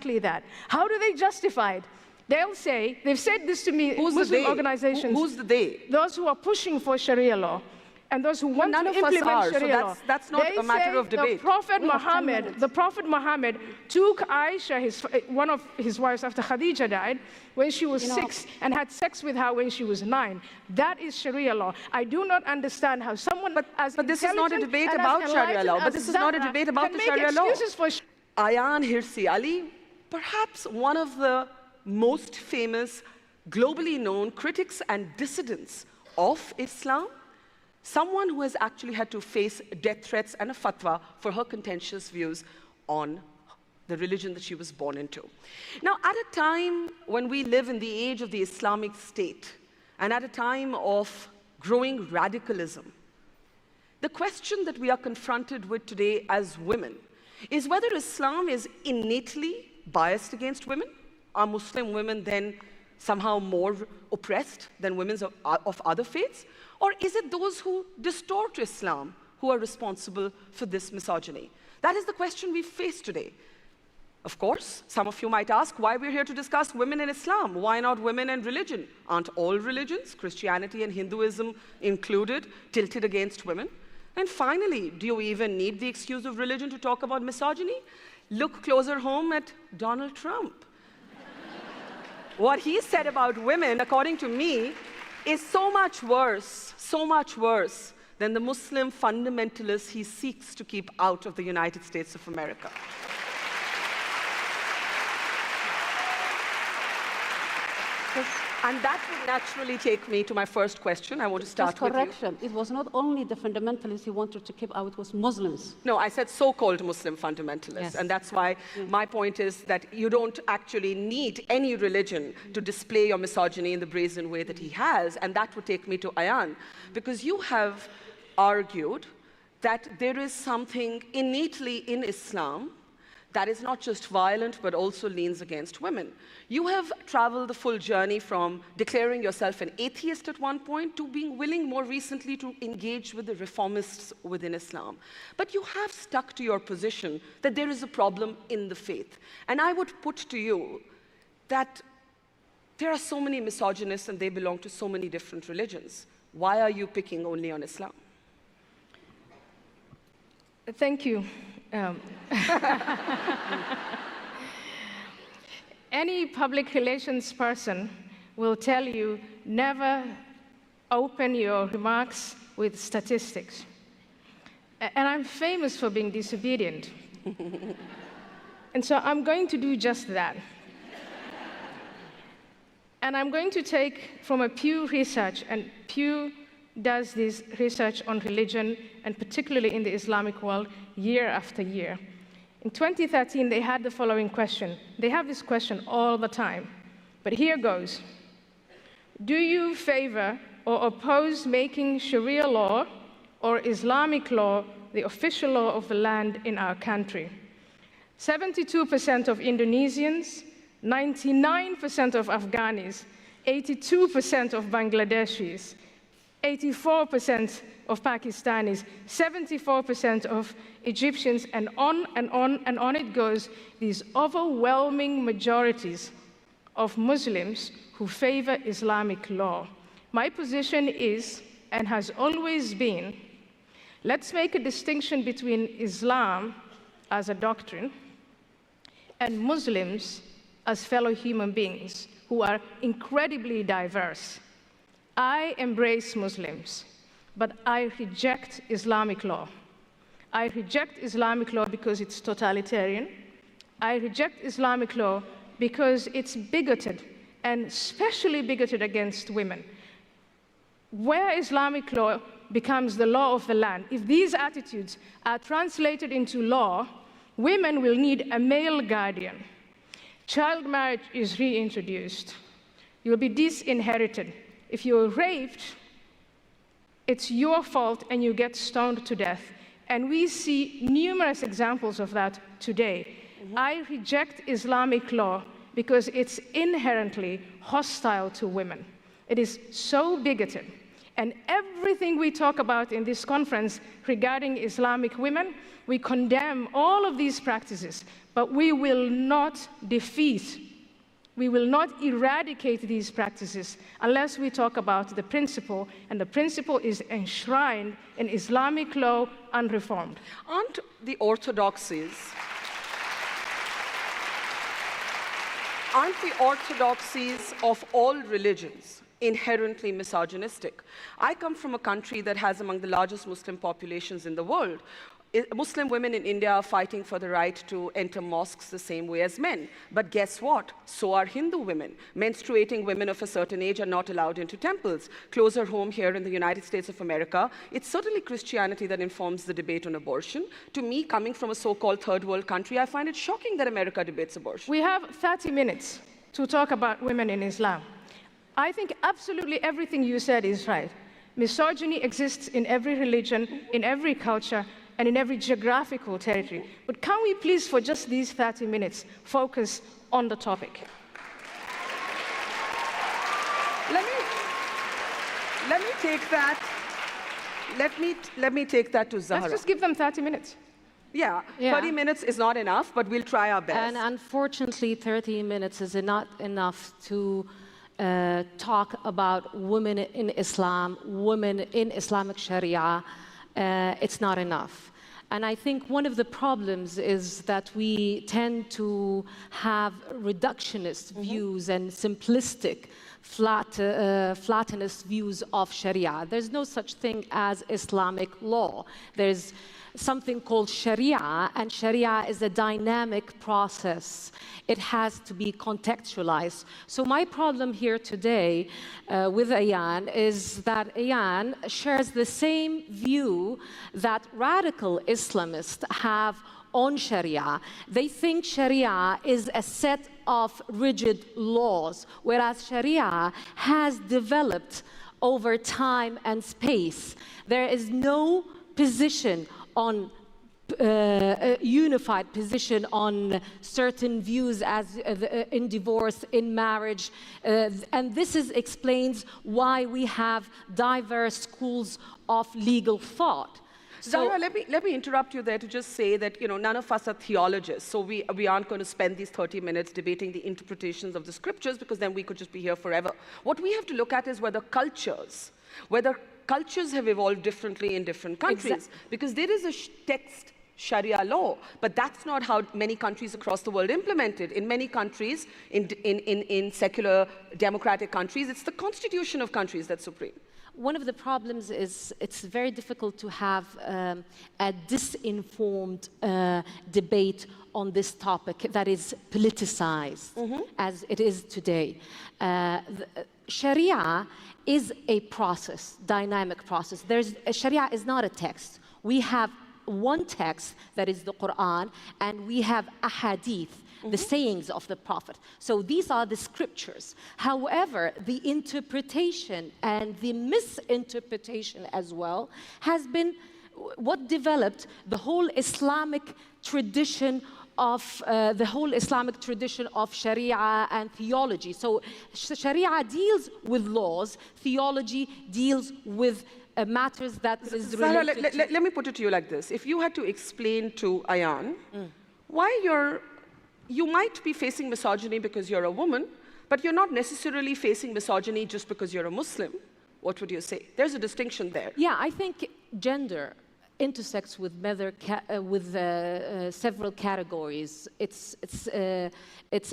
exactly that. How do they justify it? They'll say, they've said this to me, Muslim organizations. Who's the they? Those who are pushing for Sharia law. And those who want to implement Sharia law. So that's not a matter of debate. The Prophet Muhammad took Aisha, one of his wives after Khadija died, when she was 6 and had sex with her when she was 9. That is Sharia law. I do not understand how someone But this is not a debate about Sharia law. But this is not a debate about the Sharia law. Ayan Hirsi Ali, perhaps one of the most famous, globally known critics and dissidents of Islam, someone who has actually had to face death threats and a fatwa for her contentious views on the religion that she was born into. Now, at a time when we live in the age of the Islamic State, and at a time of growing radicalism, the question that we are confronted with today as women is whether Islam is innately biased against women. Are Muslim women then somehow more oppressed than women of other faiths? Or is it those who distort Islam who are responsible for this misogyny? That is the question we face today. Of course, some of you might ask why we're here to discuss women in Islam. Why not women and religion? Aren't all religions, Christianity and Hinduism included, tilted against women? And finally, do you even need the excuse of religion to talk about misogyny? Look closer home at Donald Trump. What he said about women, according to me, is so much worse than the Muslim fundamentalists he seeks to keep out of the United States of America. And that would naturally take me to my first question. I want to start with you. Correction. It was not only the fundamentalists he wanted to keep out, it was Muslims. No, I said so-called Muslim fundamentalists. Yes. And that's why my point is that you don't actually need any religion to display your misogyny in the brazen way that he has. And that would take me to Ayan. Because you have argued that there is something innately in Islam that is not just violent, but also leans against women. You have traveled the full journey from declaring yourself an atheist at one point to being willing more recently to engage with the reformists within Islam. But you have stuck to your position that there is a problem in the faith. And I would put to you that there are so many misogynists and they belong to so many different religions. Why are you picking only on Islam? Thank you. Any public relations person will tell you never open your remarks with statistics. And I'm famous for being disobedient. And so I'm going to do just that. And I'm going to take from a Pew Research, and Pew does this research on religion, and particularly in the Islamic world, year after year. In 2013, they had the following question. They have this question all the time, but here goes. Do you favor or oppose making Sharia law or Islamic law the official law of the land in our country? 72% of Indonesians, 99% of Afghanis, 82% of Bangladeshis, 84% of Pakistanis, 74% of Egyptians, and on and on and on it goes, these overwhelming majorities of Muslims who favor Islamic law. My position is, and has always been, let's make a distinction between Islam as a doctrine and Muslims as fellow human beings who are incredibly diverse. I embrace Muslims, but I reject Islamic law. I reject Islamic law because it's totalitarian. I reject Islamic law because it's bigoted, and especially bigoted against women. Where Islamic law becomes the law of the land, if these attitudes are translated into law, women will need a male guardian. Child marriage is reintroduced. You'll be disinherited. If you're raped, it's your fault and you get stoned to death. And we see numerous examples of that today. I reject Islamic law because it's inherently hostile to women. It is so bigoted. And everything we talk about in this conference regarding Islamic women, we condemn all of these practices, but we will not defeat, we will not eradicate these practices unless we talk about the principle, and the principle is enshrined in Islamic law unreformed. Aren't the orthodoxies of all religions inherently misogynistic? I come from a country that has among the largest Muslim populations in the world. Muslim women in India are fighting for the right to enter mosques the same way as men. But guess what? So are Hindu women. Menstruating women of a certain age are not allowed into temples. Closer home here in the United States of America, it's certainly Christianity that informs the debate on abortion. To me, coming from a so-called third world country, I find it shocking that America debates abortion. We have 30 minutes to talk about women in Islam. I think absolutely everything you said is right. Misogyny exists in every religion, in every culture, and in every geographical territory. But can we please, for just these 30 minutes, focus on the topic? Let me take that. Let me take that to Zahra. Let's just give them 30 minutes. Yeah, 30 minutes is not enough, but we'll try our best. And unfortunately, 30 minutes is not enough to talk about women in Islam, women in Islamic Sharia. It's not enough. And I think one of the problems is that we tend to have reductionist views and simplistic, flattenist views of Sharia. There's no such thing as Islamic law. There's something called Sharia, and Sharia is a dynamic process. It has to be contextualized. So my problem here today with Ayan is that Ayan shares the same view that radical Islamists have on Sharia. They think Sharia is a set of rigid laws, whereas Sharia has developed over time and space. There is no position on a unified position on certain views as in divorce, in marriage, and this explains why we have diverse schools of legal thought. Zahra, let me interrupt you there to just say that none of us are theologists, so we aren't going to spend these 30 minutes debating the interpretations of the scriptures, because then we could just be here forever. What we have to look at is whether cultures have evolved differently in different countries, because there is a text Sharia law, but that's not how many countries across the world implement it. In many countries, in secular democratic countries, it's the constitution of countries that's supreme. One of the problems is it's very difficult to have a disinformed debate on this topic that is politicized as it is today. Sharia is a process, dynamic process. Sharia is not a text. We have one text, that is the Quran, and we have ahadith, the sayings of the Prophet. So these are the scriptures. However, the interpretation and the misinterpretation as well has been what developed the whole Islamic tradition of Sharia and theology. So Sharia deals with laws, theology deals with matters that is related Zahra, let me put it to you like this. If you had to explain to Ayan why you might be facing misogyny because you're a woman, but you're not necessarily facing misogyny just because you're a Muslim, what would you say? There's a distinction there. Yeah, I think gender intersects with several categories. It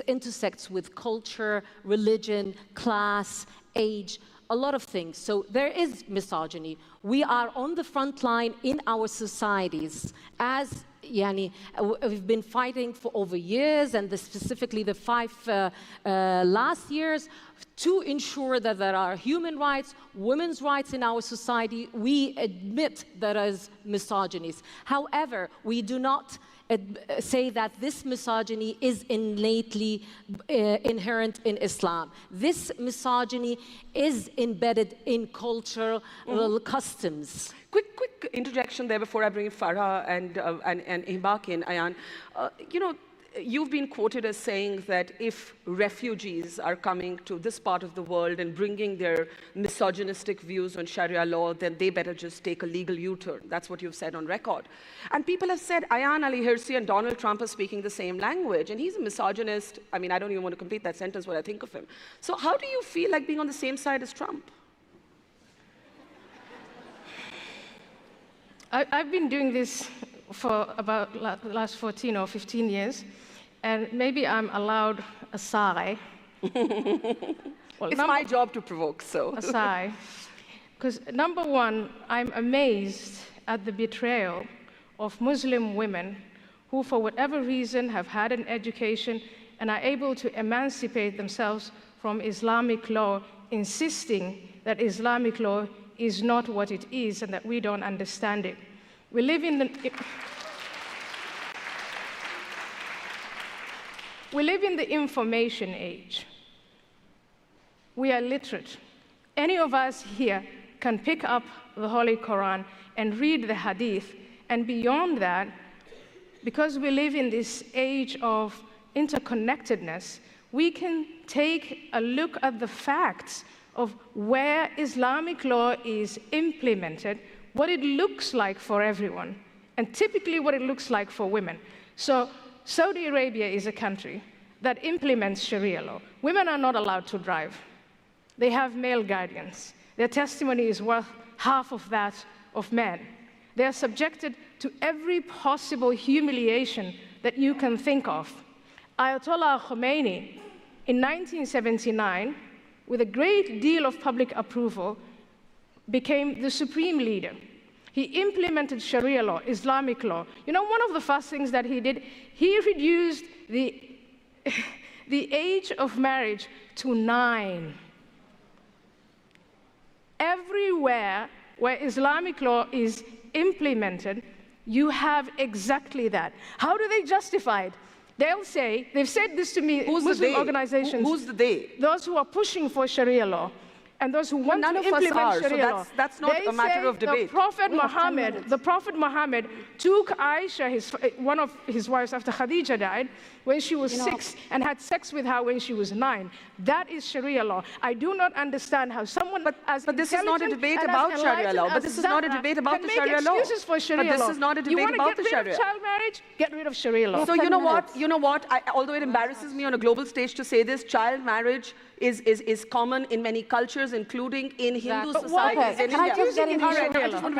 intersects with culture, religion, class, age, a lot of things. So there is misogyny. We are on the front line in our societies as we've been fighting for over years, and specifically the 5 last years, to ensure that there are human rights, women's rights in our society. We admit there is misogyny. However, we do not say that this misogyny is innately inherent in Islam. This misogyny is embedded in cultural customs. Quick interjection there before I bring in Farah and Ihbaq in, Ayan. you've been quoted as saying that if refugees are coming to this part of the world and bringing their misogynistic views on Sharia law, then they better just take a legal U-turn. That's what you've said on record. And people have said Ayaan Ali Hirsi and Donald Trump are speaking the same language, and he's a misogynist. I mean, I don't even want to complete that sentence, what I think of him. So how do you feel like being on the same side as Trump? I've been doing this for about the last 14 or 15 years, and maybe I'm allowed a sigh. Well, it's my job to provoke, so. A sigh. Because number one, I'm amazed at the betrayal of Muslim women who, for whatever reason, have had an education and are able to emancipate themselves from Islamic law, insisting that Islamic law is not what it is and that we don't understand it. We live in the information age. We are literate. Any of us here can pick up the Holy Quran and read the Hadith, and beyond that, because we live in this age of interconnectedness, we can take a look at the facts of where Islamic law is implemented, what it looks like for everyone, and typically what it looks like for women. So Saudi Arabia is a country that implements Sharia law. Women are not allowed to drive. They have male guardians. Their testimony is worth half of that of men. They are subjected to every possible humiliation that you can think of. Ayatollah Khomeini, in 1979, with a great deal of public approval, became the supreme leader. He implemented Sharia law, Islamic law. You know, one of the first things that he did, he reduced the age of marriage to 9. Everywhere where Islamic law is implemented, you have exactly that. How do they justify it? They'll say, they've said this to me, Muslim organizations. Who's the they? Those who are pushing for Sharia law. And those who want to implement Sharia law. That's not a matter of debate. The Prophet Muhammad took Aisha, one of his wives after Khadija died, when she was 6, and had sex with her when she was 9. That is Sharia law. I do not understand how someone But this is not a debate about Sharia law. But this is not a debate about the Sharia law. Excuses for Sharia but this is not a debate about the Sharia. You want to get rid of child marriage? Get rid of Sharia law. So you know what? Although it embarrasses me on a global stage to say this, child marriage is common in many cultures, including in Hindu societies in India.